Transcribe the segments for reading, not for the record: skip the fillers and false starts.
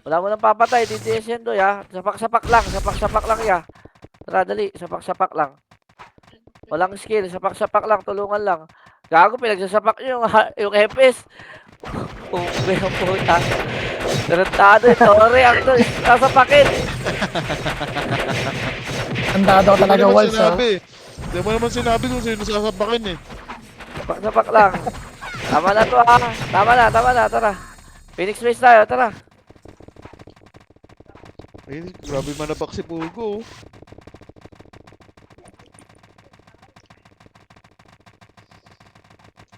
Wala mo nang papatay, DDS yan doy ha. Sapak-sapak lang ya. Tara, dali, sapak-sapak lang. Walang skill, sapak-sapak lang, tulungan lang. Gago, pinagsasapak nyo yung FPS. Ube ang puta. Tarantado yung Tore, ang to, sasapakin. Handa daw talaga walls ha. Di mo naman sinabi kung sino sasapakin eh. Sapak-sapak lang. Tama na to ha. Tama na, tara. Phoenix Base tayo, tara. Ay, grabe manapak si Pugo.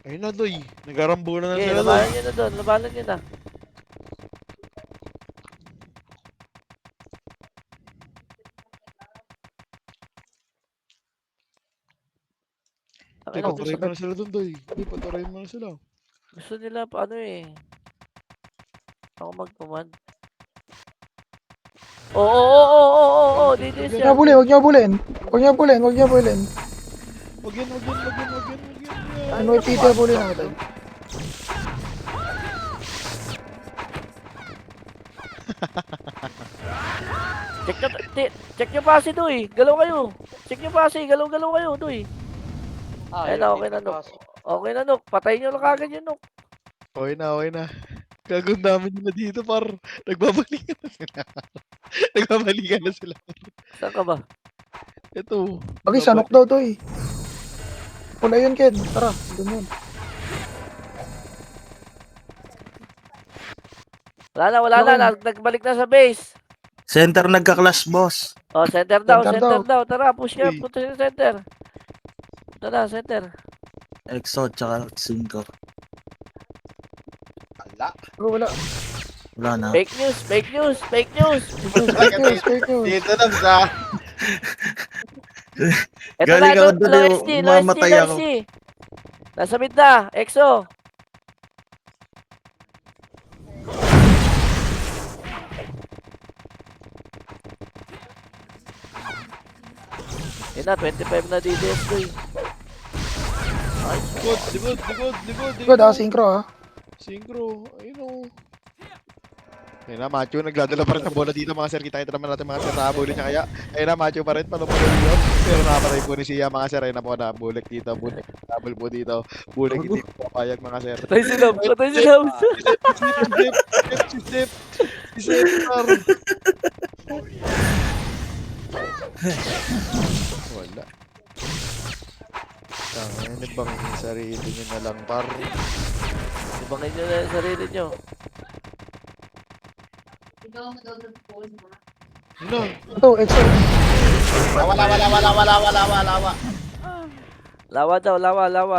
Ayun na, Doy. Nagarambulan na Okay, sila, Doy. labanan nyo na doon, labanan nyo na. Hindi, paturayin mo na sila doon, Doy. Hindi, paturayin mo na sila. Gusto nila paano eh. Ako mag-command. Oo, DDS yan. Huwag niyo abulin. Huwag niyo abulin. Wag yan. Ano yung PT abulin natin? Check nyo pa si Doy. Galaw kayo. Check nyo pa si. Galaw kayo, Doy. Ayun na, okay na, Nuk. Okay na, Nuk. Patay nyo lang kagad yun, Nuk. Okay na. Gagawin namin nila dito, par. Nagbabalikan na sila. Nagbabalikan na sila. Saan ka ba? Ito. Bagay, sanok daw to eh. Pula yun, Ken. Tara, doon yun. Wala na. Nagbalik na sa base. Center nagka-clash, boss. Oh, center daw. Center daw. Tara, push ka. Uy. Punta sa center. Punta na, center. Exo, tsaka 5. Wala. Wala na. Fake news. Fake news. Dito na sa... Ito Galing na, ako doon, low SD. mamatay ako. Nasa mid na. EXO. Yun na, 25 na DDS ko eh. Likod. Good ah, synchro ah. Synchro. Ayun o. Ayun na, Macho. Nagdadala pa rin ng bola dito, mga sir. Kita naman natin, mga sir. Nakabulin niya kaya. Ayun na, Macho pa rin. Palupulo dito. Pero nakapatay po ni Sia, mga sir. Ayun na po na. Bulik dito. Double po dito. Bulik hindi po papayag, mga sir. Patay si Lobs. Sip. Wala. Tangan, bang yung sarili nyo na lang, par. Ibangin nyo na yung sarili nyo. Ano? Ito, exo. Wala. Lawa daw, lawa. Yawa.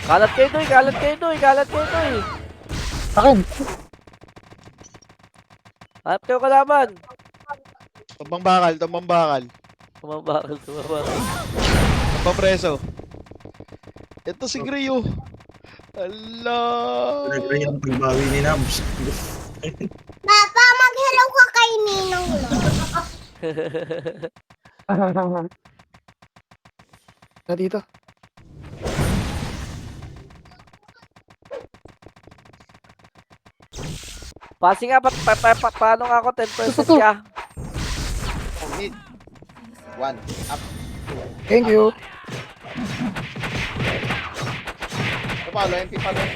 Kalat kayo doy. Akin. Hanap kayo kalaban. Tumbang bakal. Tumabakal. Tumbang preso. Ito si Grio. Allah. Nag-ray ang pagbawi ni Nams. Papa, mag-hello ka kay Ninong Lo. Na dito. Pasi nga, paano nga ako 10% Ito. siya? Mid. 1. Up. Thank you. Palo, MP. Palabak.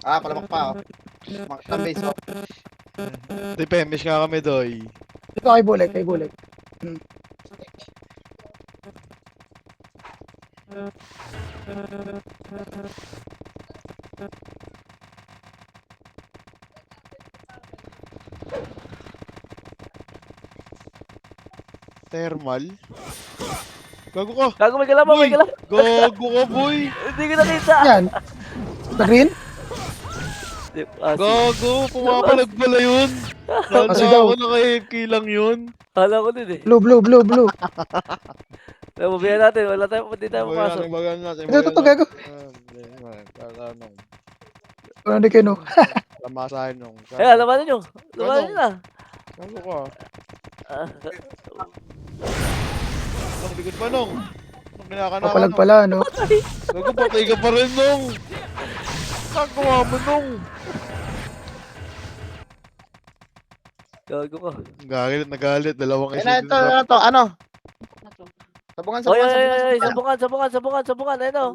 Ah, palabak pa. Ang base ko. Depemish nga kami, doy. Ito kay Bulek. Thermal. Gago ka. Gago, may galaw. Gago ka, boy. Hindi ko nakita. Yan. Sa green? Gago, pumapalag pala yun. Kasi Kala daw. ko naka-AFK lang yun. Hala ko din eh. Blue. Mabihan natin, hindi tayo papasok. Ito, gago. Ano di kayo no? Lamasahin nung. Labanan nyo na. Gago ka. Ang likod pa, Nong. Ang kinakanakan, Papalag Nong. pala, no? Gago, patay ka pa rin, Nong. Nagawa mo, Nong. Gago ka. Nagalit. Dalawang Ayun na, ito, ano? Sabungan, Oy, sabungan, oy, oy, oy, sabungan. sabungan, ayun o.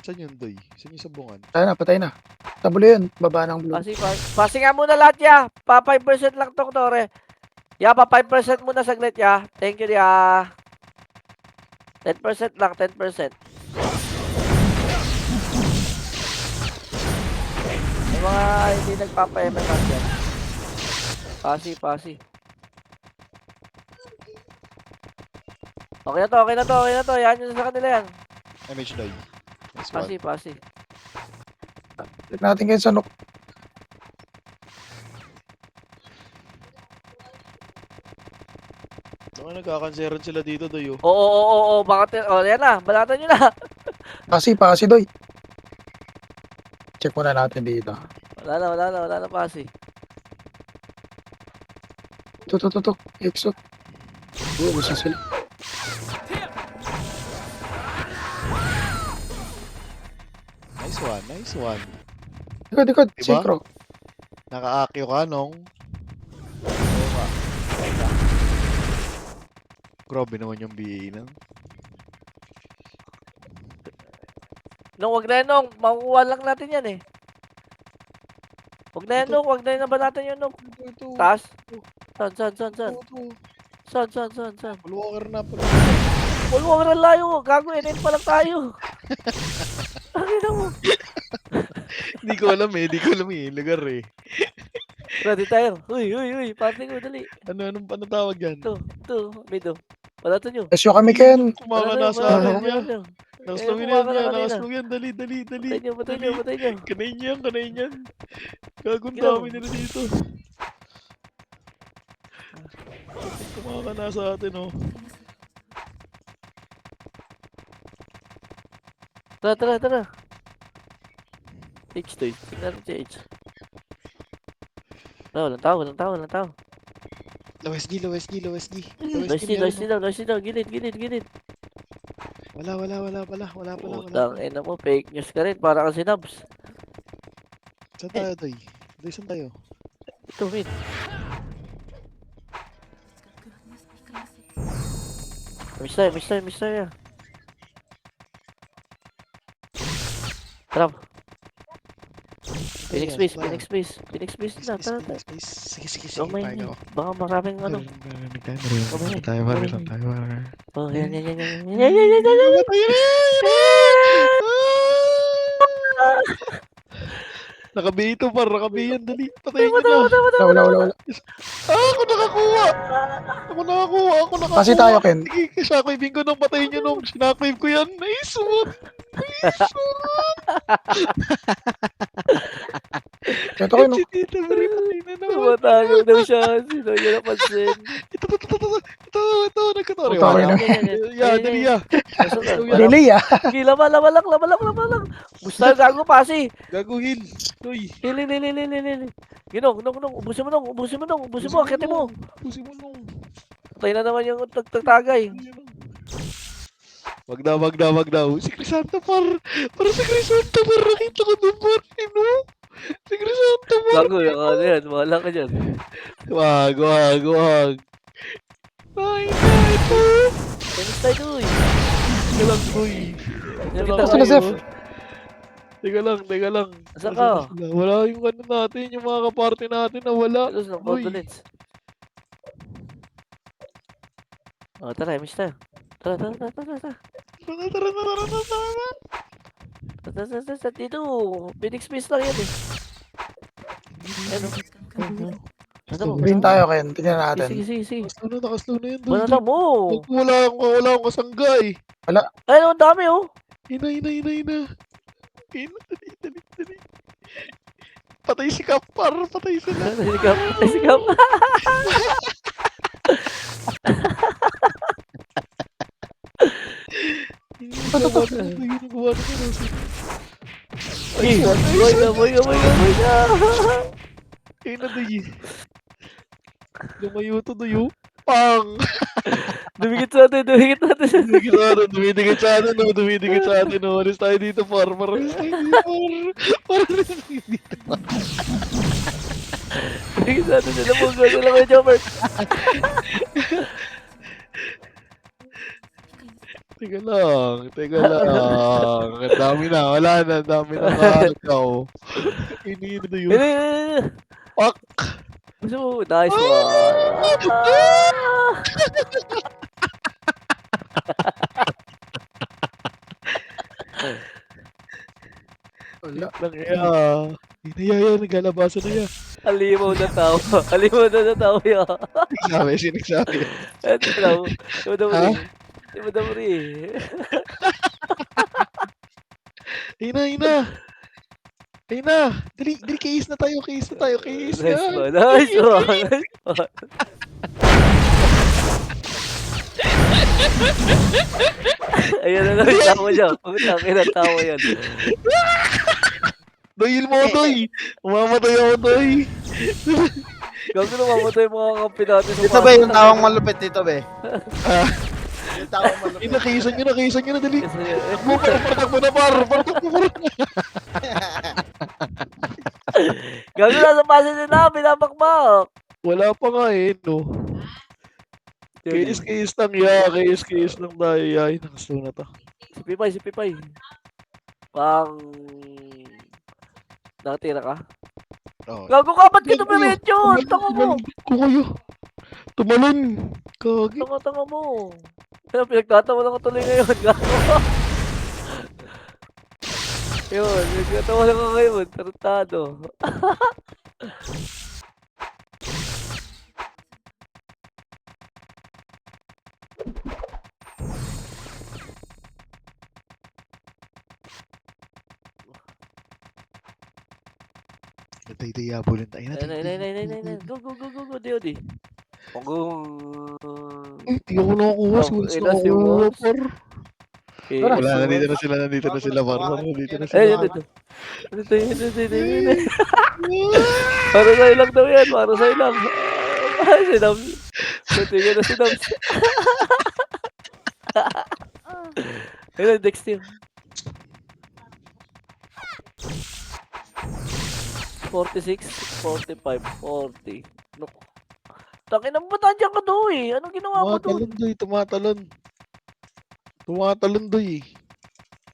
Saan yun, Doy? Saan yung sabungan? Patay na. Tabulo yun. Baba ng blue. Pasi nga muna lahat, ya. Pa 5% lang tong tore. Ya, pa 5% muna saglit, ya. Thank you, ya. 10% lang, 10%. May mga hindi nagpapa-MMR dyan. Pasi. Okay na to. Yan yun sa kanila yan. MH, Doy. Nice one. Pasi. Click natin kayo sa nook. Nagkakanseran sila dito, Doy. Oo. Bakit? Yan na. Balatan nyo na. Pasi, Doy. Check muna natin dito. Wala na pasi. Ito. Exot. Gusto sila. Nice one. Likod. Diba? Synchro. Naka-akyo ka, Nong. Oo nga. Grabe naman yung BA na. Nung wag na yan, Nung. Makukuha lang natin yan eh. Wag na yan, Nung. Wag na yan na ba natin yun, Nung? Ito. Taas? Saan? Saan? Walker na pala. Wag na layo. Gago, NN pa lang tayo. Nakita mo. Hindi ko alam eh. Lugar eh. Ready tayo. Uy. Party ko, dali. Anong tawag yan? Ito. Mido. Balatan nyo. Esyo kami, Ken. Kumaka na sa akin niya. Nakaslungin kumaka na niya. kanina. Nakaslungin yan. Dali. Patay nyo. Kanayin yan. Gagong Ginawa dami mo. nila dito. Kumaka na sa atin, oh. Tara. H to H. Tingnan natin si H. Walang tao. Low SG. Low daw. Gilid. Wala pala. Utang ina mo, fake news ka rin. Para kang sinabs. Saan tayo, Doy? Doy, saan tayo? Ito, mid. Mister ya. Tara. Phoenix base na. Tara. Sige. Gamay Tayo niya. ako. Baka maraming ano. Tayo. Oh, yan. Nakabi yan, dali. Patayin nyo na. Wala. Ako nakakuha. Pasi tayo, Ken. Sige, shockwave ko nung patayin nyo nung sinockwave ko yan. Nice one. Ito kayo, no? Si Tita Marie, patay na naman. Tumatago daw siya. Sino yun napansin? Ito, nagkatari. Ito, okay na. Yeah, dali ya. Dili, ah. Sige, lama lang. Gusto gago pasi. Gago heal. Uy. Hili. Ginong. Ubusin mo. Akitin mo. Pusin mo nung. Patay na naman yung tagtagay. Wag daw. Si Crisanto par si Crisanto par nakita ko doon par. Si Crisanto par. Gago, yung ano yan. Wala ka dyan. Wag. Ay, ito. Tennis tayo doy. Teka lang, boy. Gusto na, Zef. Teka lang. Asan ka? Wala yung ano natin, yung mga kaparty natin na wala. Alos ng Uy. condolence. Oh, tara, mister. Tara. Dito. Phoenix Base lang yan eh. Ano? Green tayo, Ken. Tingnan natin. Sige. Nakaslow na yun. Wala na mo. Wala akong kasangga eh. Ay, ang dami oh. Ina. Dali. Patay si Kapar, patay sila. Sigap. Boy ka. Ina, Duy. Lumayo to, Duy. Pang! Dumikit sa atin, dumikit natin. Dumidikit sa atin, no? Dumidikit sa atin, no? Alis tayo dito, par. Alis tayo dito, par. Alis tayo dito. Dumikit sa atin, sila po, sila ko yung Jomar. Teka lang. Ang dami na, wala na. Ang dami na makakaw. Inino na yun. Pak! So, nice one. Wala. Lang kaya. Inaya, naglalabasan na yan. Alimaw na tao. Alimaw na tao yan. Sinagsabi. Ito daw. Ito daw Ha? rin. Ito daw rin. Ina. Dali, case na tayo. Case na. Nice one. Nice one. Ayan na lang. Tawa niya. Pagkatangin na tawa yan. Doyil mo, Doy. Umamatay ako, Doy. Gagawin na mamatay yung mga kampi natin. Dito ba yung tawang malupit dito be? Ah, Yung tawang malupit. Kisan nyo na, dali. Partakbo na, par. Gagawin na sa pasin nila. Binabakbak. Wala pa nga eh, no. Case lang, ya. Case lang tayo, ya. Ay, nakasto na to. Si Pipay. Nakatira ka? Oh. Gago ka, ba't ka tumiretso? Tanga mo. Kukuyo. Tumalon. Kagi. Tanga mo. Kaya pinagtatawa lang ko tuloy ngayon. Gago. Yun, pinagtatawa lang ko ngayon. Tarantado. Tay, yabulin tayo na. Nay. Go. DOD. Hindi ako nakakuha. Sulis na Si ako, Wolves. par. Tara. Wala, nandito na sila, par. Nandito na sila. Ay, ito. Para sa'yo lang daw yan. Para sa'yo lang. Ay, si Dams. Tingnan na si Dams. Ayun, Dexter. 46, 45, 40. Look. Takin ang ba't nandiyan ka doon eh? Anong ginawa mo doon? Tumatalon, Doy.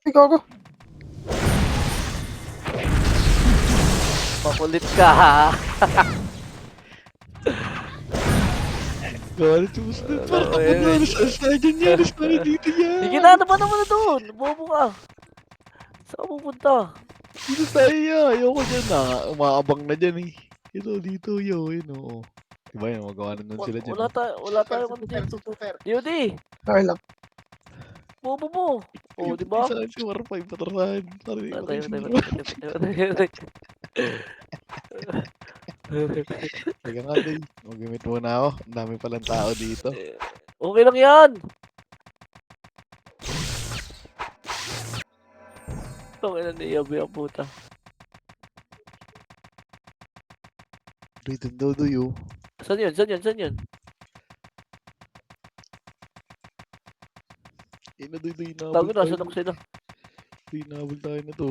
Ay, gago. Makulit ka ha. Galit yung muslim. Par, takbo na. Alis tayo dyan yan. Alis tayo dito yan. Sige na, naman na doon. Bobo ka. Saan ka pupunta? Dito tayo yan. Ayoko dyan na. Umaabang na dyan eh. Dito, yo. Yun o. Diba yun, magawa na nun sila dyan. Wala tayo ano dyan. Super. DOD, Okay lang. bobo mo. O, di ba? Saan si War 5 patrahan? Patay. Teka nga, Doy. Mag-gamit muna ako. Ang dami palang tao dito. Okay lang yan. Okay na niyabi ang puta. Doy, dun daw, Doy, oh. Saan yun? Doy, Tago na, sanok sila. Doy, nabol tayo na to.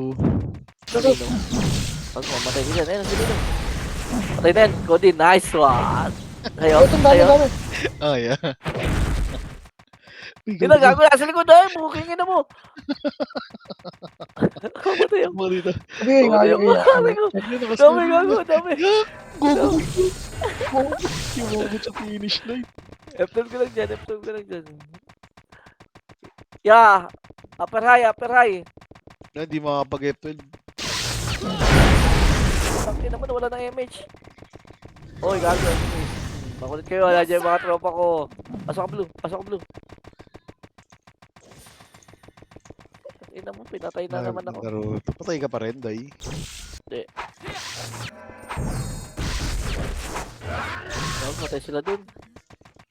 Pag mamatay ka dyan, ayun, sila na. Patay na yan, Cody, nice one. Sa'yo, Ito, dami. Ah, yeah. Uy, Hindi na, gago na, sa likod na, bukingin na mo. Kamatay ako. Mo dito. Sabi, Dami, dami. Go. Yung sa finish line. F12 ka lang dyan. Yeah, upper high. Hindi makapag-F12. Tangin naman, wala ng MH. Oy, gago. Makulit kayo, wala dyan yung mga tropa ko. Pasok ka blue. Ina mo, pinatay na naman ako. Naruto. Patay ka pa rin, Day. Matay sila dun.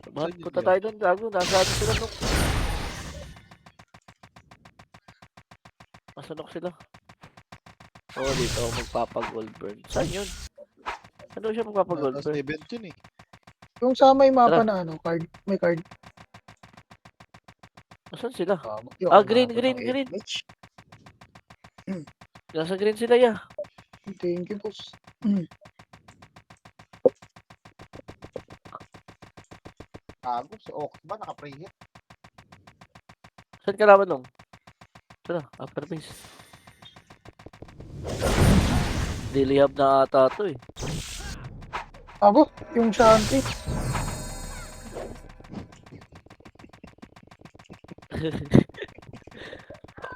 Saan yun Punta yun? tayo dun, gago. Nasa ano sila, Nuk. Masanok sila. Dito ako magpapag-gold burn. Saan yun? Ano siya magpapag-gold Nasa burn? event yun eh. Yung sa may mapa Tara. na card. May card. Saan sila? Yung Ah, green, umabot green, ng green. 8 match. Nasa green sila, ya. Thank you, boss. Gago, si Ox ba? Naka-pre-hit. Saan kalaban nung? Ito na, upper base. Daily hub na ata to eh. Abo, yung Shanty.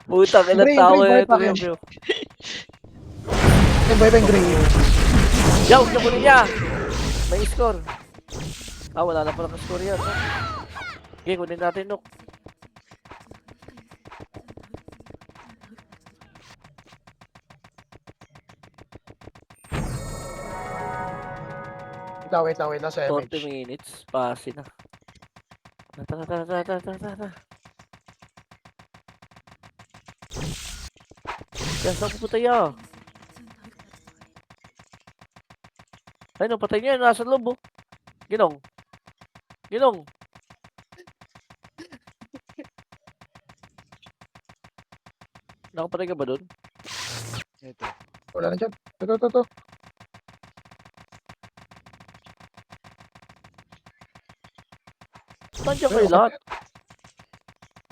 Putang ilang Green, tao green, na white ito package. niyo. Yung boy, green. Yaw, huwag niya kunin niya. May score. Ah, wala na palang score yan. No? Okay, kunin natin, Nuk. Wait lang, nasa 40 MH. minutes. Pasi na. Tara, tara, tara, tara, tara, tara. Yan, saan pupunta ya? Ay, no, patay niya. Nasa loob, oh. Ginong. Ginong. Nakapatay ka ba doon? Ito. Wala na dyan. Ito. Nandiyan kayo lahat.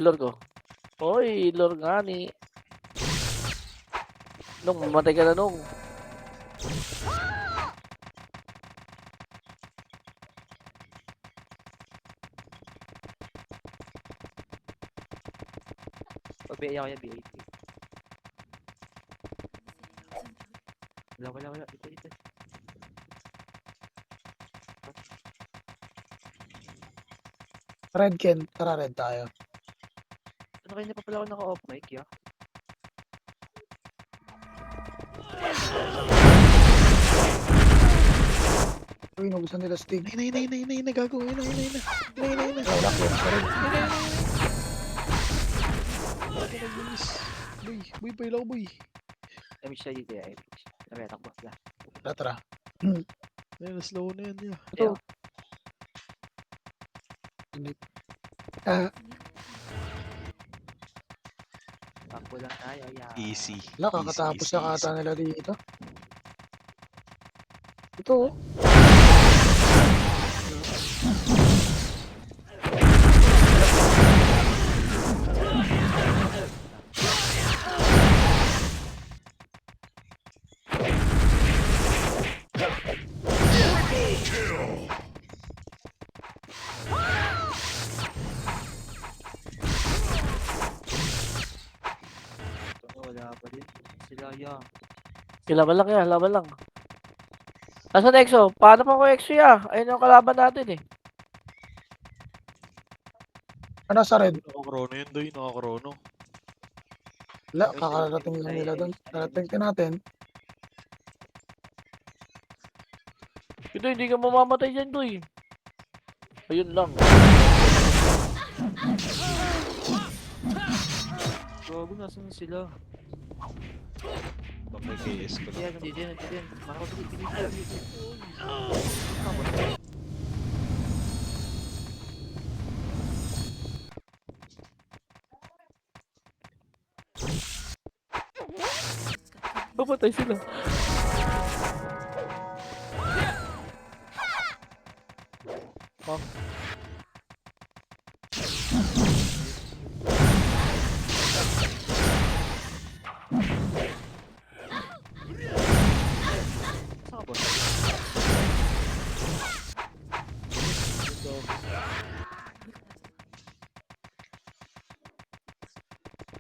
Ilor ko. Oy, ilor nga ni. Nung mamatay ka na nung. Pag-BA ako yan, BA. Wala. Ito. Red Ken. Tara, red tayo. Ano kaya pa pala ako naka-off mic, ya? Uy, nagustuhan nila Stig. Nay, nagago. Nay. Wala ko sa red. Boy, pailaw, boy. Damage siya dito, ya. Sabi, takbo sila. Tara. Ayun, slow na yan, ya. Ito. Ah, Takbo lang tayo, ya. Easy. wala, kakatapos na kata nila dito. Ito, oh. Wala pa din. Sila, ya. Laban lang ya, laban lang. Nasaan Exo? Paano pa ko Exo ya? Ayun yung kalaban natin eh. Ano sa red? Nakakrono yun, doy. Nakakrono. Wala, kakarating lang nila doon. Darating natin. Ito, hindi ka mamamatay dyan, Doy. Ayun lang. Gago, nasan sila? May KS ko lang. Yan, nandito yan. Makakapagpili. Papatay sila. Saan ka ba?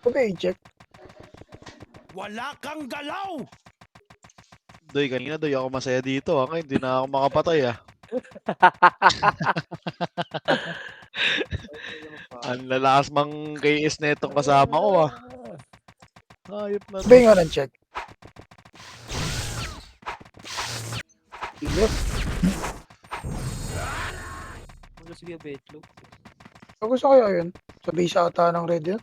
Okay, check. Wala kang galaw! Doy, kanina doy ako masaya dito. Ngayon, hindi na ako makapatay ah. Ang lalakas mang KS na itong kasama ko ah. Hayop na. Sabi nga ng check. Ilip. Wala sige, betlog. Gusto kaya yun? Sa base ata ng red yun?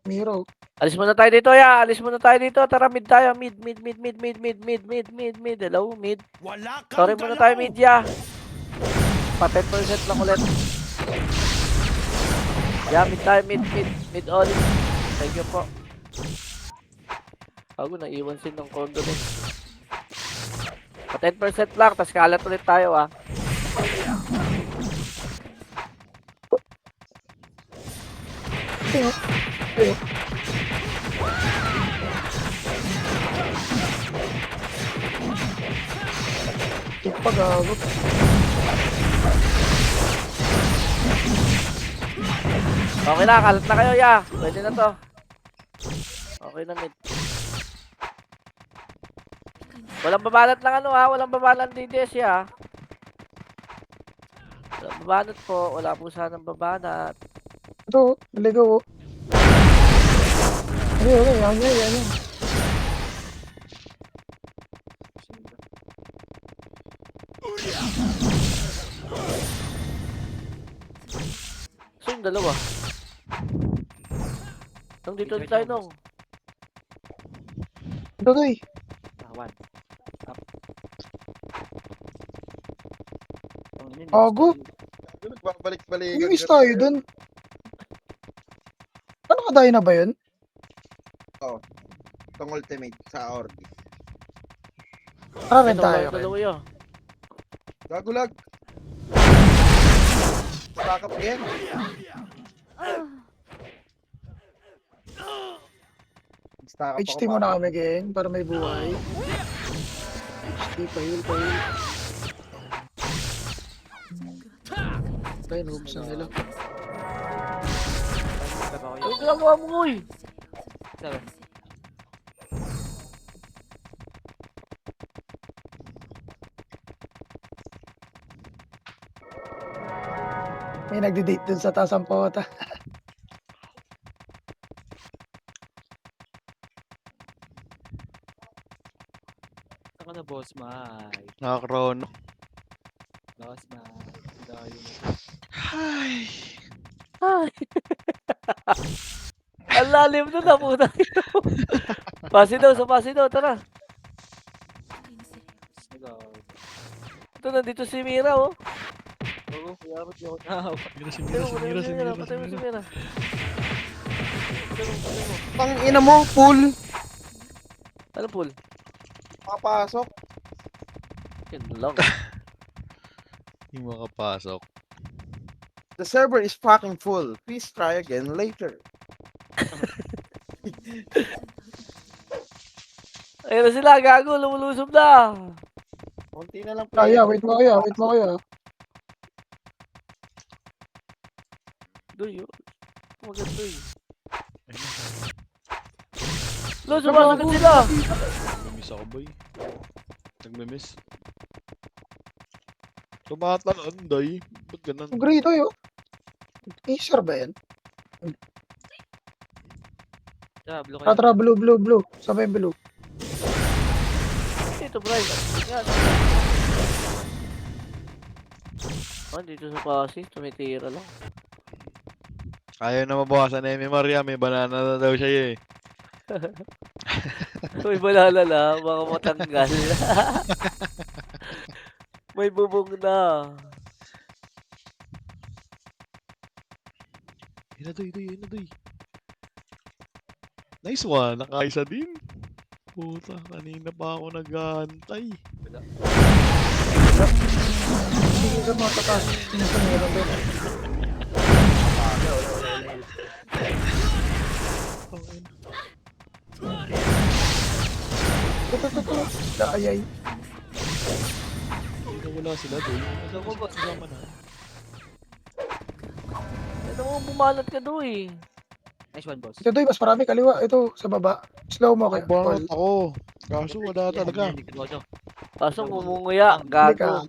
Miro. Alis muna tayo dito, ya. Alis muna tayo dito. Tara, mid tayo. Mid. Hello, mid. Wala kang Sorry muna tayo, mid, ya. Pa 10% lang ulit. Yeah, mid tayo, mid all. Thank you po. Ako, naiwan sin ng condo din. Pa 10% lang, tas kalat ulit tayo ah. Ito pa gago. Okay na, kalat na kayo, ya. Pwede na to. Okay na, mid. Walang babanat lang ano ha, walang babanat DDS ya. Walang babanat po, wala po sanang babanat. Ito, naligaw oh. Okay, yan. So yung dalawa. Nung dito tayo nung. Ito to eh. One. Up. Ang ina, Gago. Nagbabalik-balik. Miss tayo dun. Ano kadayo na ba yun? Itong ultimate sa Ordi. Tara rin Ito, tayo. dalawa yun. Gagulag. Stack up again. Stack up HT muna kami, gang, para may buhay. HT, pahil. Tayo, noobs na nila. Trabaho Ang yun. ginagawa mo, uy! Sabi. May nagdi-date dun sa taas ang pota. Saan ka na, boss Mike? Nakakrono. Boss Mike. Dayo mo. Ay. Ay! Ang lalim nun na puta. Pasi daw, tara. Sige. Ito, nandito si Mira, oh. Oo, kaya ba't di ako nahawa? Patay mo si Mira. Pang ina mo, pool. Ano, pool? Makapasok. Yun lang. Hindi makapasok. The server is fucking full. Please try again later. Ayun na sila, gago, lumulusob na. Konti na lang. Kaya, wait mo kaya. Doy, oh. Maganda doy. Lo, sumasagot sila. Nagmimiss ako, boy. Nagmimiss. Tumatalan, day. Ba't ganun? Ang grito yun. Acer ba yan? Yeah, blue kayo. Tara, blue. Sabay blue. Ito, Brian. Yan. Oh, dito sa pasi, tumitira lang. Ayaw na mabawasan na Emi Maria. May banana na daw siya eh. May balalala, baka matanggal. May bubong na. Yun na, doy. Nice one. Nakaisa din. Puta, kanina pa ako nag-aantay. Sige sa mga tatas. Sinasamira ba yun? Ito. Ayay. Hindi na wala sila, doy. Ano mo ba? Kasama na. Ano mo, bumanat ka doy. Nice one, boss. Ito doy, mas marami kaliwa. Ito, sa baba. Slow mo kaya. Bangot ako. Kaso wala talaga. Kaso ngumunguya, gago.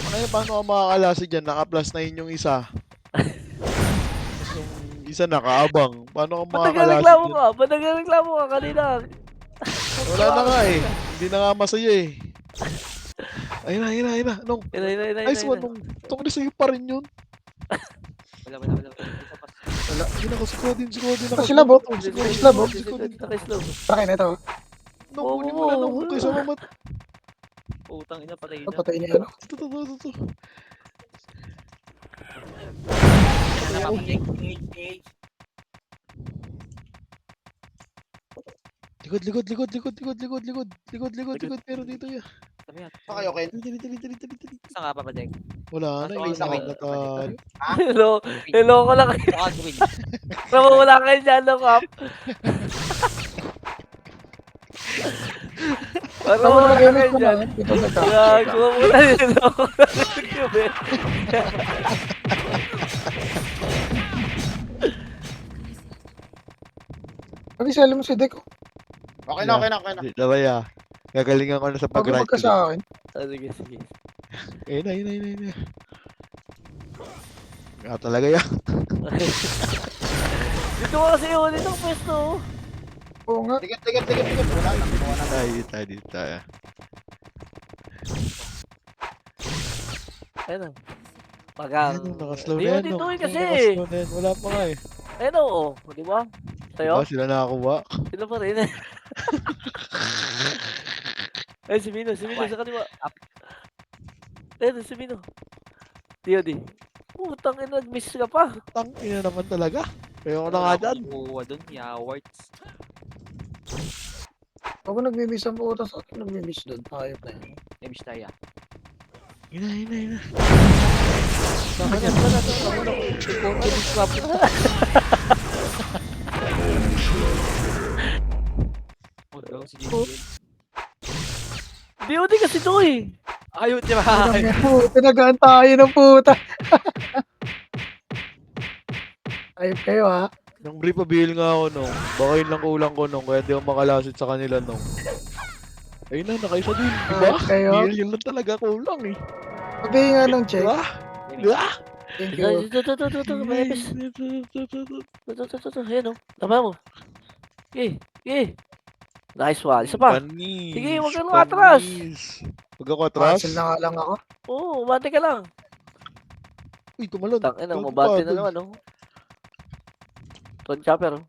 Ano paano ako makakalasi dyan? Naka-plus 9 yung isa. Tapos yung isa nakaabang. Paano ako Ba't makakalasi nagreklamo dyan? ka? Ba't nagreklamo ka kanina? Wala na nga eh. Hindi na nga masaya eh. Ayun na. Nung, nice one. Nung, itong na sa'yo pa rin yun. Wala. Isa pa. Wala. Hindi na din. Sila, Bob. Sila, Bob. Nakislow. Akin na ito. Nung, kunin mo na nung. Kaysa mamat. Utang ina, patay na. Papatay niya ano. Ito. Likod. Pero dito ya. Sabi yan. Okay, okay. Dali. Saan ka papadek? Wala na, Nasa iwan win, na sa tayo. Hello ko lang. Saan ka win? Wala kayo dyan, no, Kap? Parang Ako wala na kayo gamit ko dyan. na. Ito na ka. Gago mo na yun, no? Pag isali mo si Deko. Okay na. Daway ah. Gagalingan ko na sa Pag pag-right. lumag ka sa akin. Sige. Ayun na. Nga talaga ya. Dito ka kasi yun, dito ang pwesto. Oo nga. Tigat. Wala na. Ay, dito tayo. Ayun. Pagang. Ayun, nakaslow Di na mo yan. dito no? kasi. Nakaslow na yan. Wala pa nga eh. Ayun, oo. Di ba? Sa'yo? Diba, sila nakakuha. Sila pa rin. Ay, si Mino sa kaliwa. Ayun, si Mino. Di. Putang ina, nag-miss ka pa. Tang ina naman talaga. Kaya ako na nga dyan. Kuha dun, yawards. Ako nagmi-miss ang puta sa akin. Nagmi-miss doon. Ayop na yun. Emish tayo. Ina. Saka na. Confidence crap. Oh, daw, si Jimmy. Di kasi to eh. Ayaw, di ba? Tinagaan tayo ng puta. Ayop kayo ha. Nang brief pabil nga ako nung. Baka yun lang kulang ko nung. Kaya di ako makalasit sa kanila nung. Ayun na, nakaisa din. Diba? Ayop kayo. Bill, yun lang talaga kulang eh. Sabihin nga ng check. Diba? Thank you. Ito, may epis. Ito. Ayan o. Tama mo. Sige. Nice one. Isa pa. Panis. Sige, huwag kang atras. Huwag ako atras. Cancel na nga lang ako. Oo, umante ka lang. Uy, tumalon. Tangina, umabante na naman, no? Ton chopper, oh.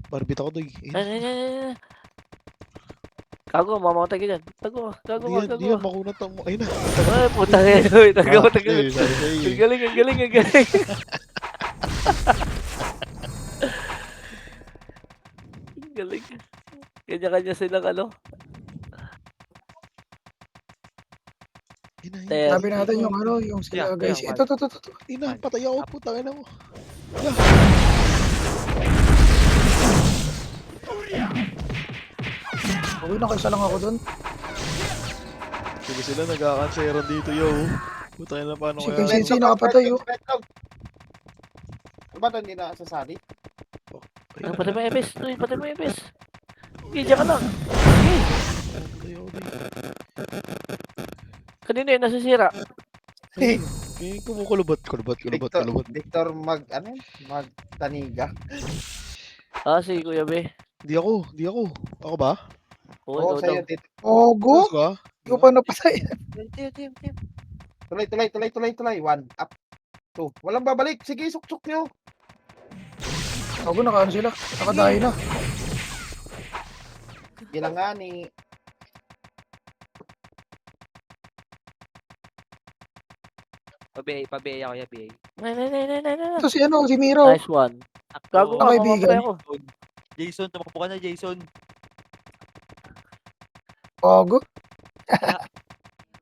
Barbit ako doy. Ay. Gago, mamamatay ka dyan. Gago. Di yan, makunat ang... Ayun na. Ay, puta ngayon. Uy, tagal. Sorry sa'yo. Ang galing. Ang galing. Kanya-kanya silang ano. Ina. Ten. Sabi natin yung ano, yung sila Yeah, guys. yeah, Ito. Ina, patay ako. Putangin mo. Okay, nakaisa lang ako dun. Sige sila, nagkakansera dito, yo. Putangin na paano Si kaya. Sensei nakapatay, oh. Ba't hindi na sasali? Patay mo epis. Uy, patay mo epis. Sige, dyan ka lang. Patay ako doy. Kanina yun, nasisira. Eh, kumukulubot. Victor magtaniga. Si Kuya B. Di ako. Ako ba? Oo, Sa'yo dito. Ogo? Tapos ba? Hindi ko pa napatay. Team. Tuloy. 1 up. 2. Walang babalik. Sige, suk-suk nyo. Ogo, nakaano sila. Nakadayo na. Gilangani. Pabay ako, ya, BA. Nay. Ito si ano, si Miro. Nice one. Ako. Gago ka, kaibigan. mamamatay ako. Jason, tumakbo ka na, Jason. Ogo.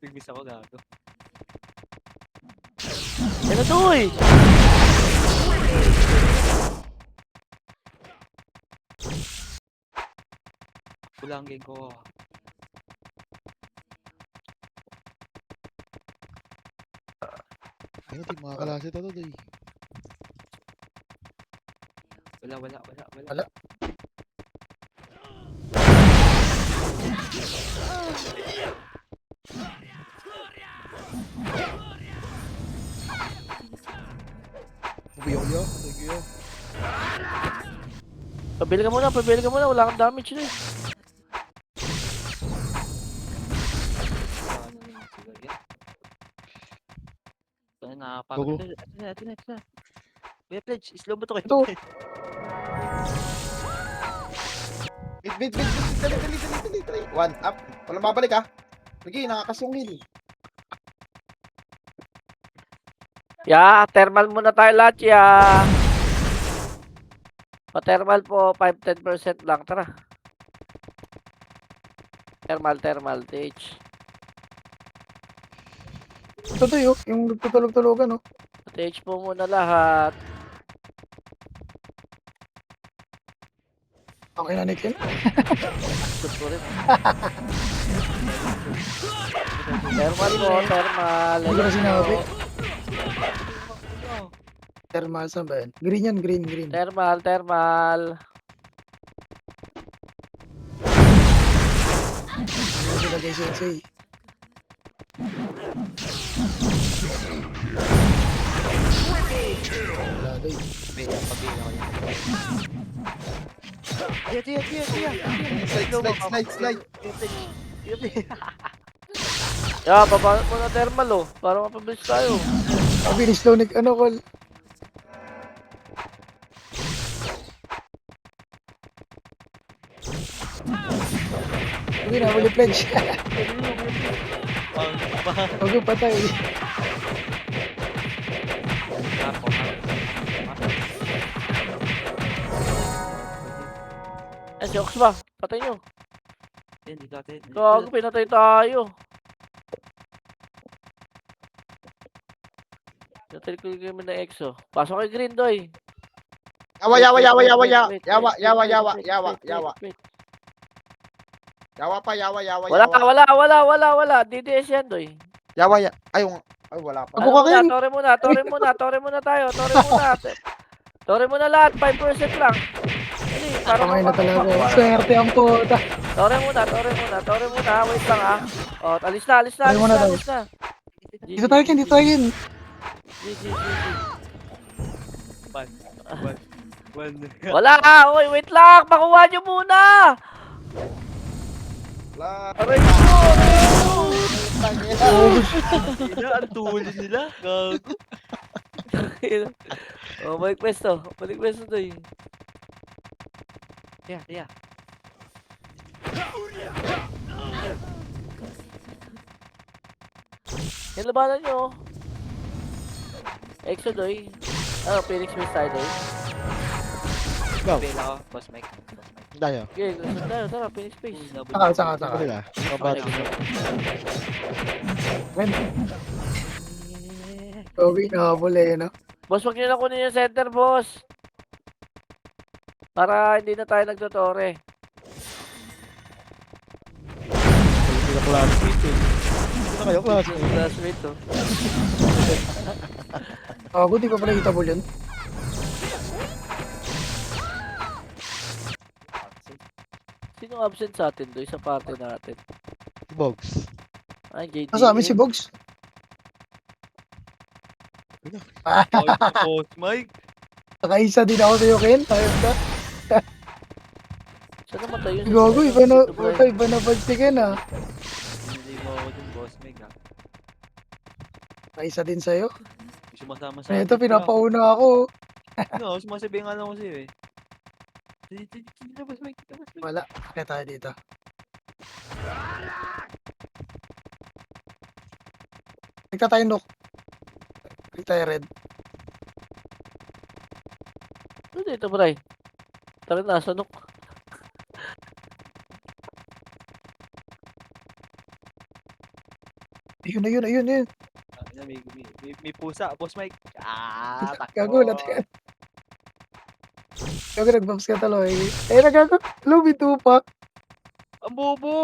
Nag-miss ako, gago. Yan na to eh. Wala ang game ko. Ayun, di mga kalase ito, doy. Wala. Wala. Ubiyo. Thank you. Pabili ka muna. Wala kang damage na eh. Nakapagod. Ito na. Kuya Pledge, slow mo to kayo. Ito. Bit. Dali. 1 up. Walang babalik ha. Sige, nakakasungil. Ya, thermal muna tayo lahat, ya. Pa-thermal po, 5-10% lang. Tara. Thermal, TH. Ito to yun, yung nagtutulog-tulogan, no? TH po muna lahat. Okay na, Nick, yun. Gusto ko rin. Thermal po, thermal. Hindi ko na sinabi. Hello. Thermal, saan ba yan? Green yan, green. Thermal. Ano sila kay Sensei? Wala doy. Slide. Ya, baba muna thermal oh. Para mapabilis tayo. Mabilis daw, Nick, ano, call. Hindi na, huli pledge. Huwag yung patay. Eh, si Ox ba? Patay nyo. Hindi natin. Gago, pinatay tayo. Pinatay ko yung game ng EXO. Pasok kay Green, doy. Yawa. Wait. Yawa pa. Wala. DDS yan, doy. Ay, wala pa. Ako ka, Ken. Tore muna tayo. Tore muna lahat, 5% lang. Dali, para Kamay na talaga. makakuha. Swerte ang puta. Tore muna. Wait lang ah. Oh, alis na. Tore muna daw. Dito tayo, Ken. GG. One. Wala ka! Uy, wait lang! Pakuha nyo muna! Aray ko! Ang tulin nila. Gago. Oh, balik pwesto to eh. Yeah. Yan labanan nyo. Exo doy. Ano, Phoenix Mist tayo doy. Go. Fail ako. Boss Mike. Tayo. Okay, gusto tayo. Tara, Phoenix Space. Saka. Ano sila? Pabat. Men. Gawin na habol eh, no? Boss, wag nyo na kunin yung center, boss. Para hindi na tayo nagtotore. Hindi na classmate eh. Hindi na kayo classmate. Classmate to. Di pa pala hitable yun. Sino absent sa atin doy sa party natin? Box. Ay, JD. Nasa amin si Bogs. Boss Mike. Nakaisa din ako sa'yo, Ken. Ayun ka. Saan naman tayo? Gago, iba na buds ni Ken, ah. Hindi mo ako dun, Boss Mike ha. Nakaisa din sa'yo. Sumasama sa Ito, pinapauna ako. No, sumasabi nga lang ako sa'yo eh. Dito, Boss Mike. Wala. Kaya tayo dito. Tigta tayo, Nook. Tigta tayo, Red. Ano dito, Bray? Tara na, sanok. Ayun. May pusa, Boss Mike. Gago, natin. Gago, nag-bumps ka taloy. Nagago. Lubi tupa. Ang bobo!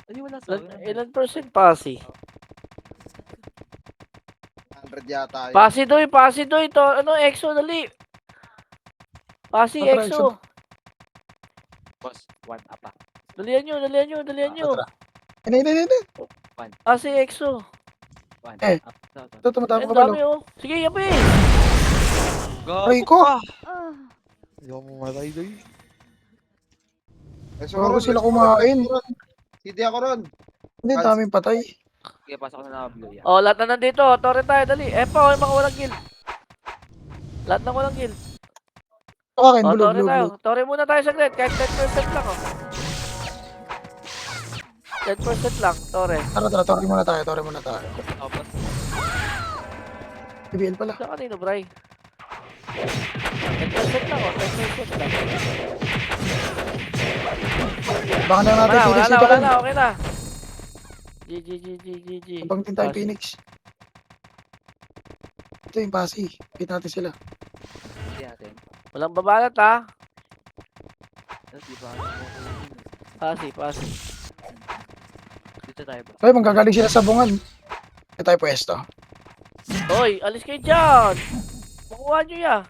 Ano wala sa Ilan percent pasi? 100 yata. Pasi doy. To, ano, EXO, dali. Pasi, Tara, EXO. Boss, one apa. Dalian nyo. Ina. Pasi, EXO. One Eh. up. Ito, tumatama Ang ka pala. dami oh. Sige, yapi. Aray ko. Hindi ako mamatay doy. Gago sila kumain. Hindi ako ron. Hindi, daming patay. Sige, pasok na na blue yan. Oh, lahat na nandito. Tore tayo, dali. Pa, yung mga walang kill. Lahat ng walang kill. Okay, Oh, blue. tore tayo. Tore muna tayo saglit. Kahit 10% lang oh. 10% lang, Tore. Tara, tore muna tayo. Tapos, BBL pala. Sa kanino, Bray? 10% lang, 10% lang. Baka na natin Phoenix dito, Wala Ken. na, okay na. GG. Abang din tayo Pasi. Phoenix. Ito yung pasi. Beat natin sila. hindi natin. Walang babalat, ha? Di ba? Pasi. Dito tayo ba? Ay, manggagaling sila sa bungan. Ito tayo pwesto. Hoy, alis kayo dyan! Makuha nyo ya.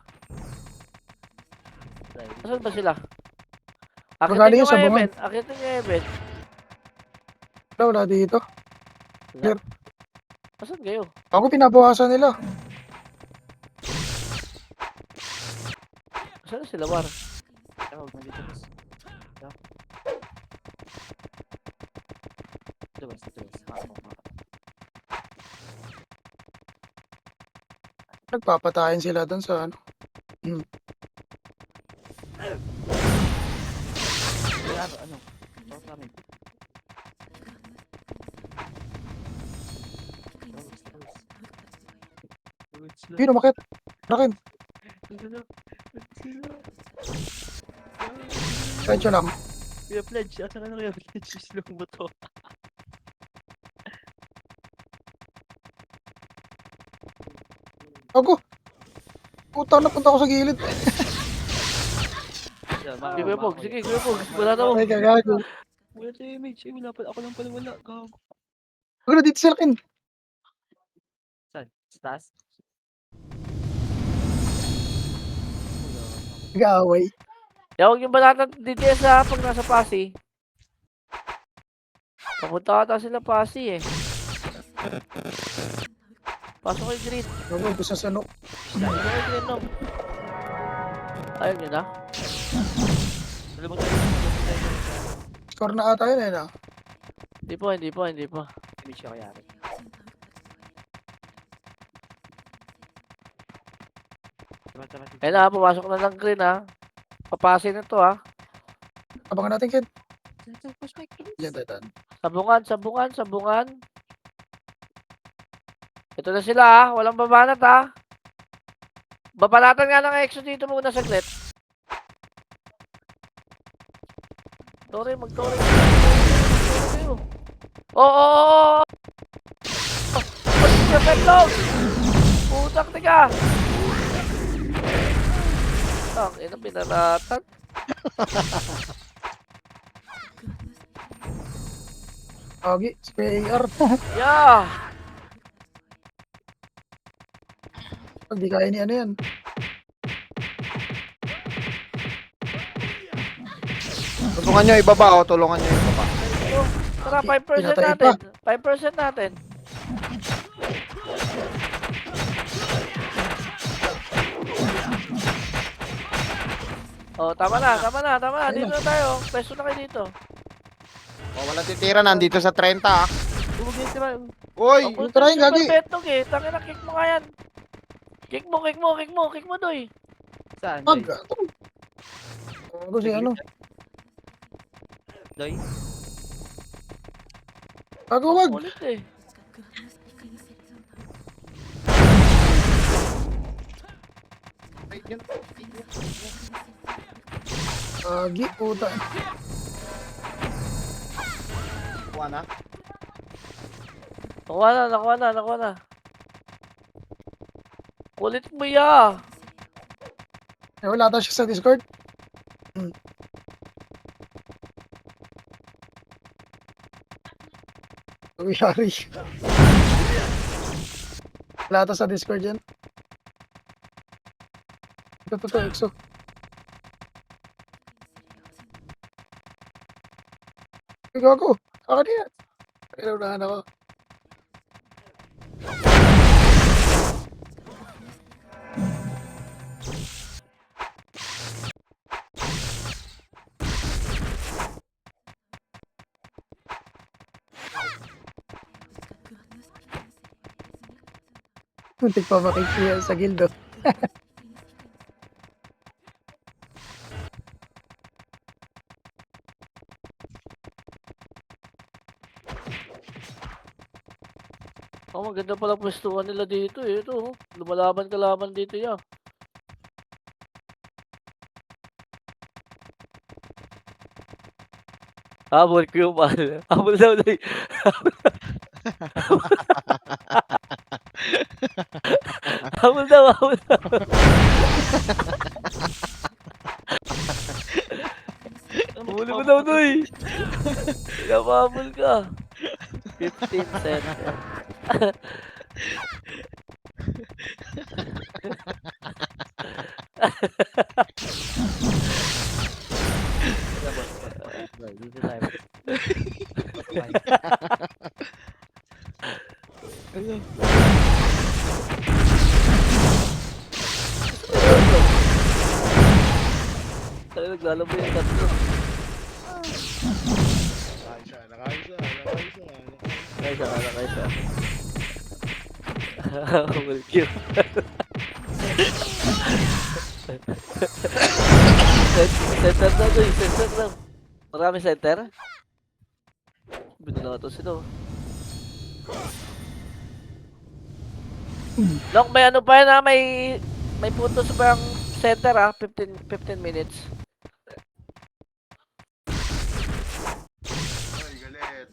Asan ba sila? Akitin Magaling nyo yun sa nga, bungan. Eben. Akitin nyo, Eben. Wala dito. Asan kayo? Ako pinabawasan nila. Asan na sila, War? Tawag na dito, boss. Dito, boss. Nagpapatayin sila doon sa ano. Ano? Tawag namin. Yun, umakit. Rakin. Medyo lang. Kuya Pledge, asa ka na Kuya Pledge? Slow mo to. Ako. Puta na punta ako sa gilid. Sige, Kuya Pog. Sige, Kuya Pog. Wala na mo. Ay, gagago. Wala damage. Eh, wala pala. Ako lang pala wala. Gago. Ako na dito sila, Ken. Saan? Sa taas? Nag-aaway. Huwag yung banatan DDS ha pag nasa Pasi. Papunta ata sila Pasi eh. Pasok kay Green. Ako, gusto sa no. Pasok kay Green, no? Ayaw nyo na? Lumang tayo. Score na ata yun eh, no? Hindi pa. Damage ka kaya rin. Tama. Ayun na, pumasok na ng Green ha. Papasi na to ha. Abangan natin, Ken. Push back, please. Yan, tayo. Sabungan. Ito na sila ha. Walang babanat ha. Babalatan nga ng exo dito muna saglit. Magtore kayo. Oo. Pag-isip petlog. Putak tika. Ina pinaratan. Agi, SPAR. Yeah. Pag di kaya ni ano yan. Tulungan nyo ibaba, tulungan nyo ibaba. Tara, 5% Pinatay natin. 5% natin. Oh, tama na. Dito na tayo. Peso na kayo dito. O, walang titira, nandito sa 30 ah. Bumugin si Man. Uy! Ang try, super gagi. betnog eh. Tangin na, kick mo nga yan. Kick mo, doy. Saan? Pag, Doy? ito. Ako si ano. Doy? Ako wag. Ulit eh. Agi, puta. Kuha na. Nakuha na. Kulit mo ya. Eh, wala daw siya sa Discord. Uyari. Wala daw sa Discord yan. Ito, EXO. Ikaw ako. Ako na yan. Kailangan ako. Muntik pa makikiya sa gildo. Oh, maganda pala pwestuhan nila dito eh. Ito, oh. Lumalaban-kalaban dito ya. Habol ko yung mahal. Habol daw na Habol daw, habol daw. Huli mo daw, Noy. Pinapahabol ka. 15 center. Dito tayo. Tayo naglalabo yung tatlo. Nakaisa. Habol ko. Center na, Noy. Center na. Marami center. Binula to sila. Nok, may ano pa yan ha? May puntos pa ang center ha? 15 minutes.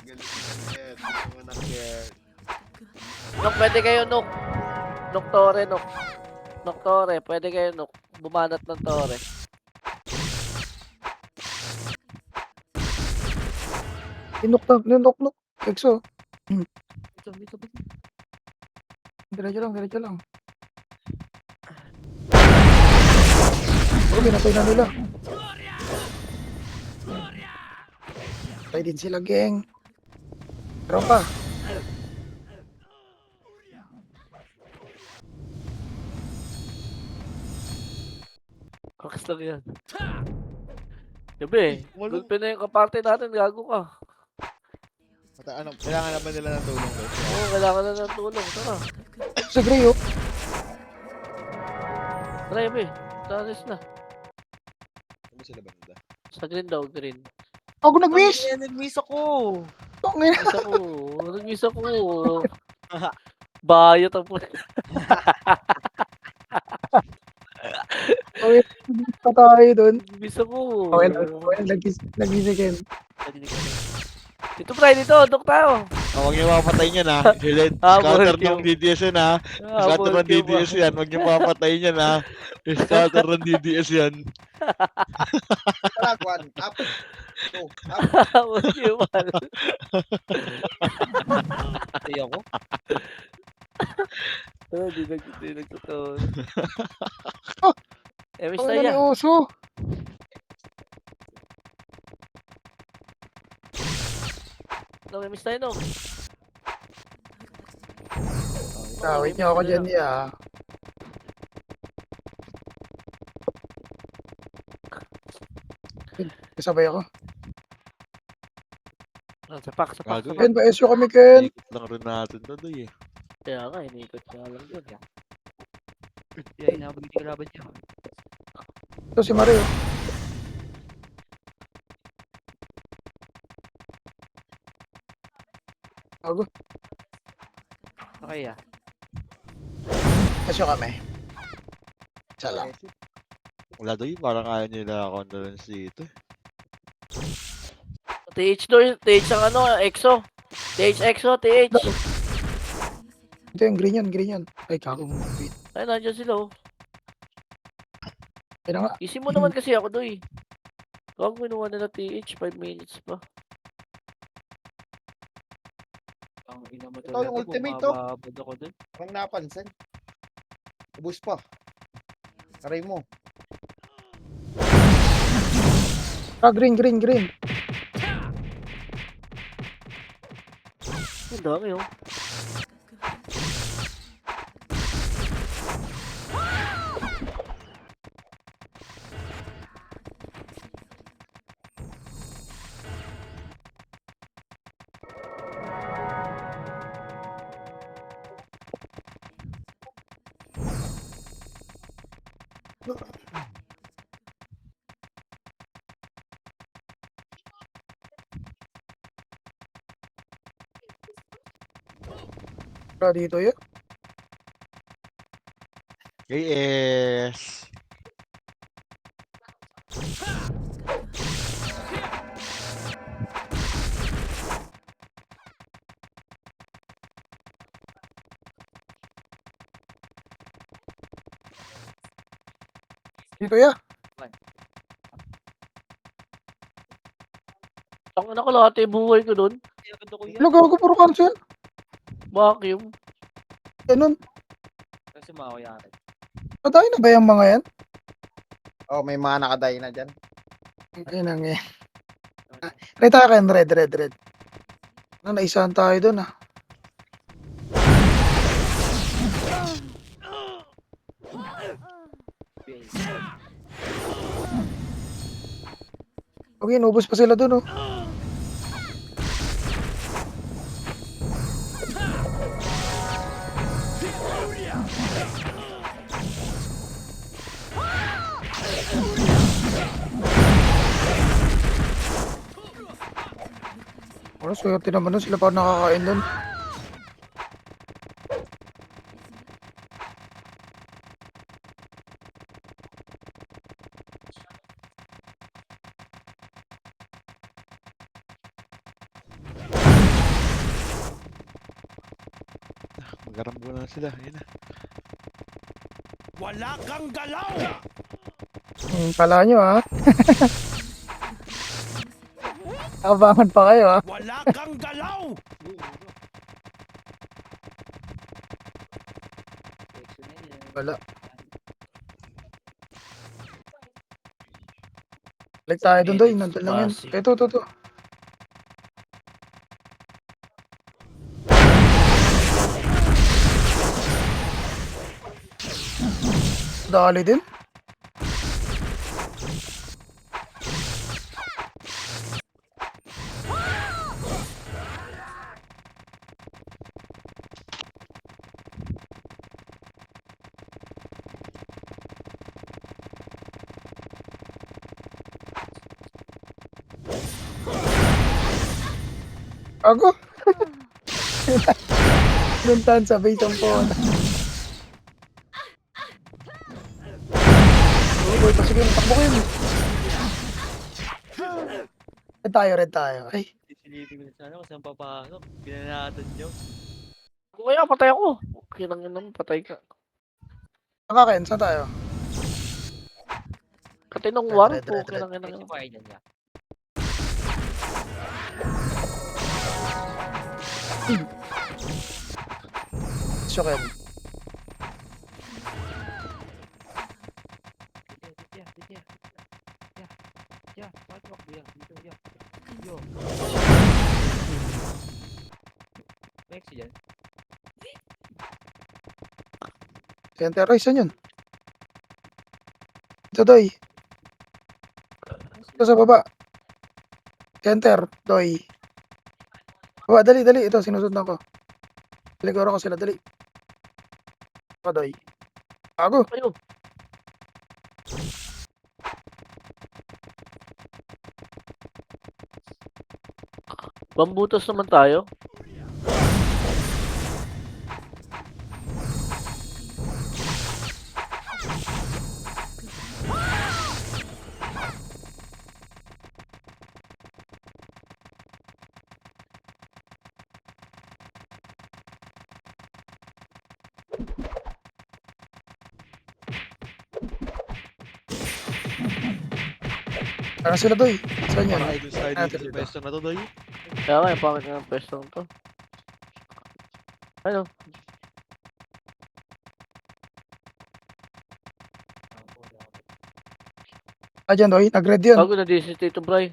Galit. Mga nakyer. Nok, pwede kayo Nok. Nok Tore, Nok. Nok Tore, pwede kayo Nok. Bumanat ng Tore. Ninok. Exo. Dito. Diretso lang. Oh, binatay na nila. Patay din sila, geng. Pero pa. Kakas lang yan. Gabi, gulpin na yung kaparte natin, gago ka. Kailangan naman nila ng tulong guys. Oo, kailangan na ng tulong. Tara, Sa Gray, oh. tara Gabi. Taris na. Ano sila ba nila? Sa green daw, green. Ako nag-miss! Nag-miss ako. Tangin. Nag-miss ako. Bayot ang puno. Okay, patay doon. Nag-miss ako. Okay, nag-miss again. Dito pre, dito, dok tayo. Huwag niyo mapatay niyan ha. Silent. Habol Scatter kayo. ng DDS yan ha. Scatter ng DDS yan. Huwag niyo mapatay yan ha. Scatter ng DDS yan. Tara, Kwan. Up. Two. Up. Huwag yung mal. Patay ako. Di nagtotoo. Miss Ang na ina yan. ni Uso. Miss tayo no. Wait niyo ako dyan, ya. Kasabay ako. Sapak. Gago. Ken, pa-SO kami, Ken. Ikot lang rin natin to doy eh. Kaya nga, iniikot ka lang yun. Kaya inabang hindi kalaban niya. Ito si Mario. Bago. Okay ah. SO kami. Isa lang. Wala doy, parang ayaw nila condolence dito. TH doon, TH ang ano, EXO. TH EXO, TH. Ito yung green yan. Ay, kako mo. Ay, nandiyan sila oh. Kaya nga. Isi mo naman kasi ako doy. Huwag minuha nila TH, 5 minutes pa. Ang ina mo Ito yung ultimate, to. Mababad ako dun. Parang napansin. Ubus pa. Taray mo. Green. Ang dami oh. Wala dito yun. KS. Dito ya. Ang anak ko lahat yung buhay ko doon. Kaya ganito ko yan. Wala gago, puro cancel. Vacuum. Ganun. Kasi makakayari. Patay na ba yung mga yan? Oh, may mga nakaday na dyan. Ayun ang yan. Red tayo kayo, red. Naisahan tayo doon ah. Okay, inubos pa sila doon oh. Ano, swerte naman nun, sila pa nakakain doon. Magarambo na sila. Ayun na. Wala kang galaw! Kala nyo ah. Nakabangan pa kayo ah. Wala kang galaw! Wala. Balik tayo doon doy, nandun lang yan. Ito. Dali din. Ako? Nuntan sa base ang phone. Boy, sige, takbo ko yun. Red tayo. Ay, Silipin ko na sana kung saan papasok. Binanatan nyo. Kaya patay ako. Kinangin naman, patay ka. nakakain, saan tayo? Katinong war Red, po. red. Kinangin Kasi naman. pa kayo dyan niya. Shoken. Yo. Next yan. Center Roy, saan yun? Ito, Doy. Ito sa baba. Center, Doy. Baba, dali. Ito, sinusundan ko. Ligoro ko sila, dali. Ito, Doy. Bago. Ayun. Bambutas naman tayo. Saan sila, Doy? Saan yun? Para idol sa Ah, dito sa dito. pwesto na to, Doy. Kaya nga, yung pangit nga ng pwesto to. Ano? Ah, dyan, Doy. Nag-red yun. Bago na DC Tito Bray.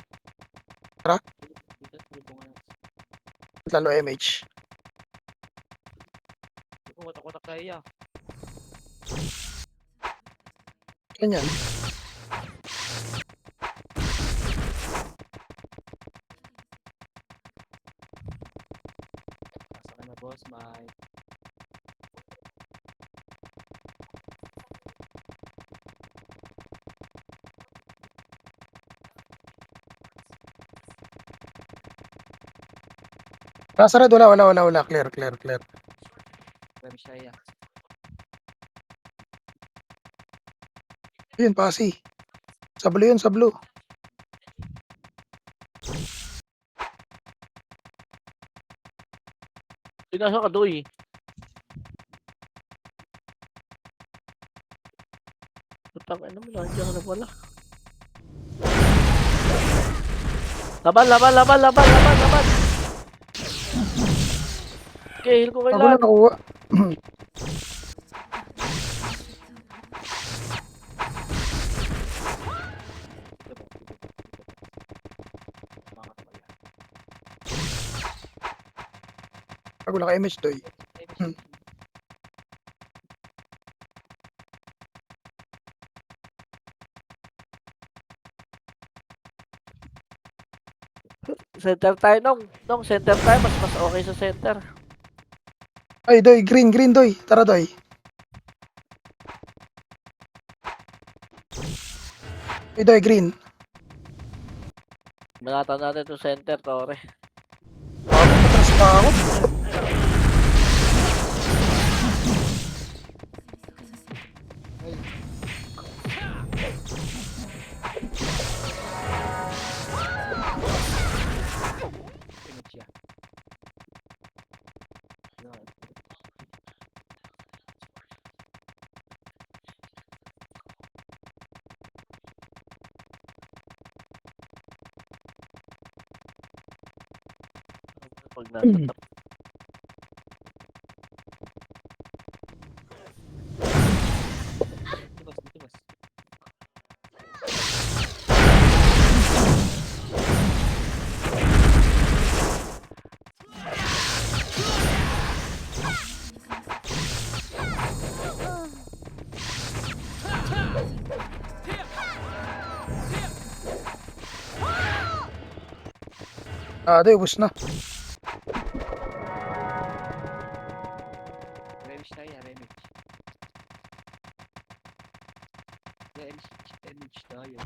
Lalo MH. Watak-watak tayo ya. Ganyan. Asa ka na boss, Mike. Nasa red, wala. Clear. Web siya. Yun, pasi. Sa blue yun, sa blue. Pinasa ka, Doy. Putang ina mo, nandiyan ka na pala. Laban! Okay, heal ko kay Ako na Lan. nakuha. Ako na ka-image, Doy. Center tayo, Nong, center tayo. Mas okay sa center. Ay, Doy, green, Doy. Tara, Doy. Ay, Doy, green. Manatan natin itong center, Tore. Bago, patras pa ako. Pinag siya. Pag nasa top. Tibas. Doy, ubus na. Remix tayo, remix. Remix tayo.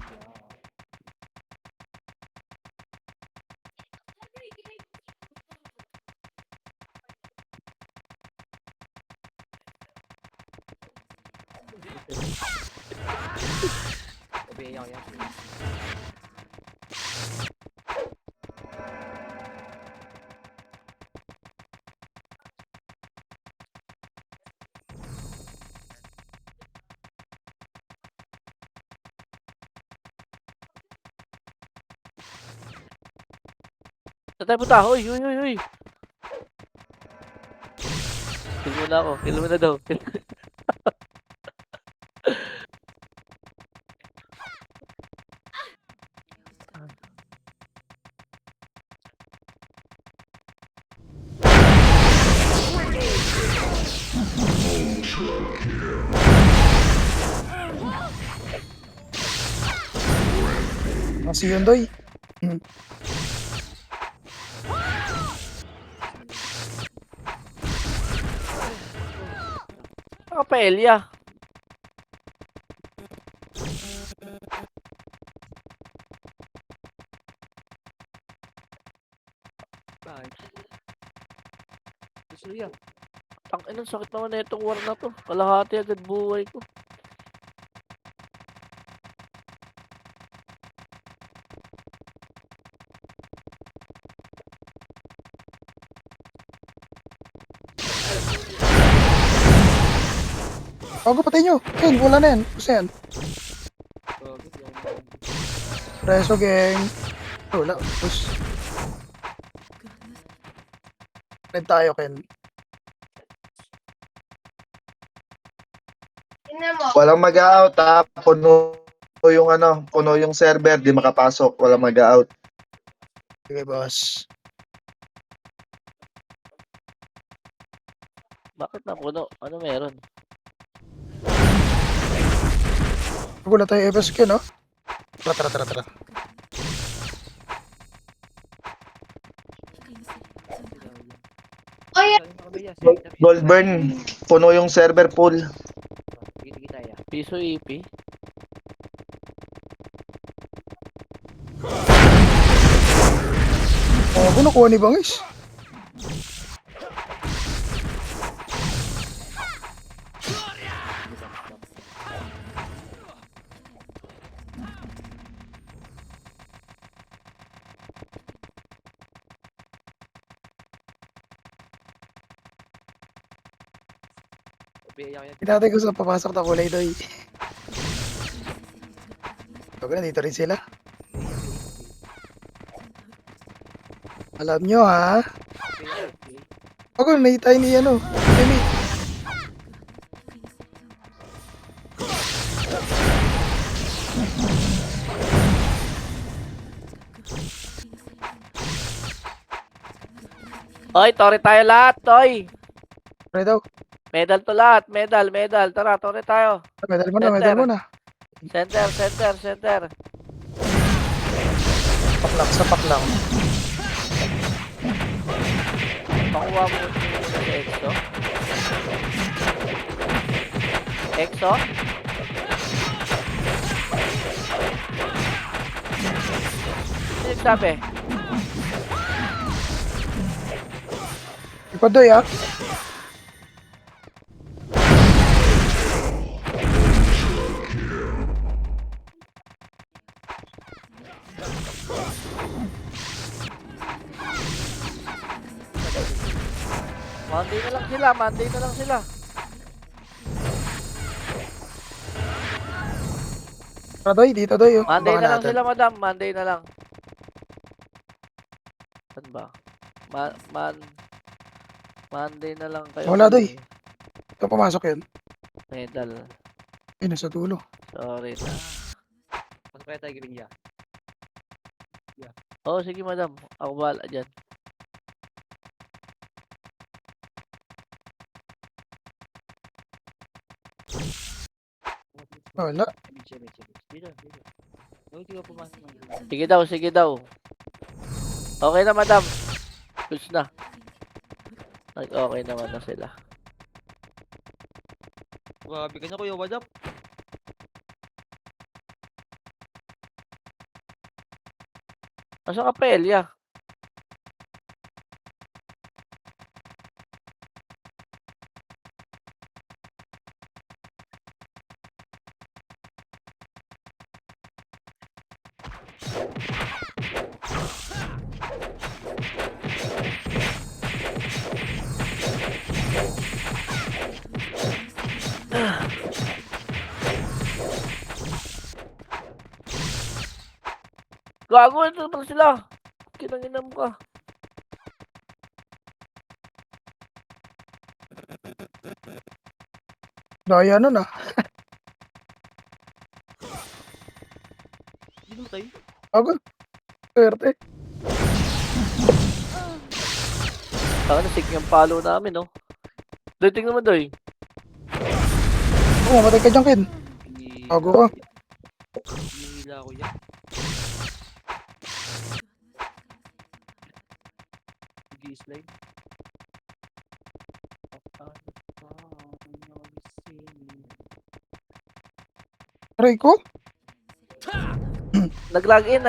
Sabi ako yan. Saan tayo punta? Hoy! Kill muna ako. Kill muna daw. Kasi yun, Doy. Nakapaelya. Bakit? Gusto niya. Ang inang sakit naman na itong war na to. Kalahati agad buhay ko. Bago, patay nyo. Ken, wala na yan. Basta yan. Preso, gang. Wala, push. Red tayo, Ken. Tingnan mo. Walang mag-out ha. Puno yung server, di makapasok. Walang mag-out. Okay, boss. Bakit na puno? Ano meron? Wala tayo EBS, Ken, no? Tara. Goldburn, puno yung server pool. Sige tayo. Piso EP. Bago, nakuha ni Bangis. Biyaya ko yan. Hinatay ko sa papasok na kulay doy. Sabi na, dito rin sila. Alam nyo ha. Ako, naitay ni ano. Emi. Oy, tore tayo lahat, Toy. Pre daw. Medal to lahat. Medal. Tara, tore tayo. Medal mo na, medal mo na. Center. Sapak lang. Makuha mo yung Exo. Exo? Ano yung sabi? Ikaw doy ha. Monday na lang sila. Tara doy, dito doy. Oh. Monday Abangan na lang natin. sila, madam. Monday na lang. Saan ba? Monday na lang kayo. Wala, doy. Ito pumasok yun. Medal. Ay, nasa dulo. Sorry na. Mas kaya tayo gawin niya. Oo, sige madam. Ako bahala dyan. Wala. Dito. Huwag ka pumasok ng Sige daw. Okay na madam. Goods na. Nag-okay naman na sila. Grabe ka na, Kuya Wadap. Nasa kapelya. Gago, ito pa sila. Kinanginam ka. Daya nun ah. Hindi mo tayo. Ako. Swerte. Saka nasig yung palo namin, no? Doy, tingnan mo, Doy. Oo, matay ka dyan, Ken. Bago ka. Hinihila ko yan. Slide. Aray ko. Nag-log in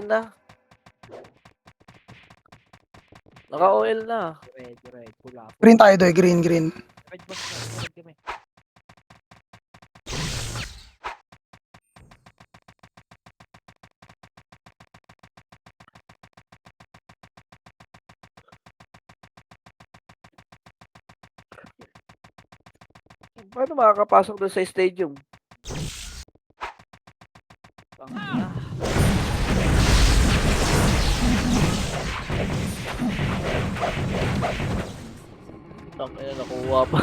na. Naka-OL na. Red, pula. Green tayo doy, green. Red boss na, red kami. Paano makakapasok doon sa stadium? Pangina. Tangina, nakuha pa.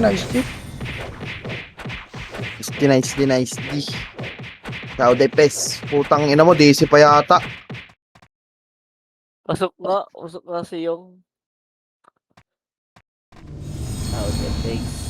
Nice. Nice. Nice. Sao de pes. Putang ina mo, DC pa yata. Pasok nga si yung. How the things.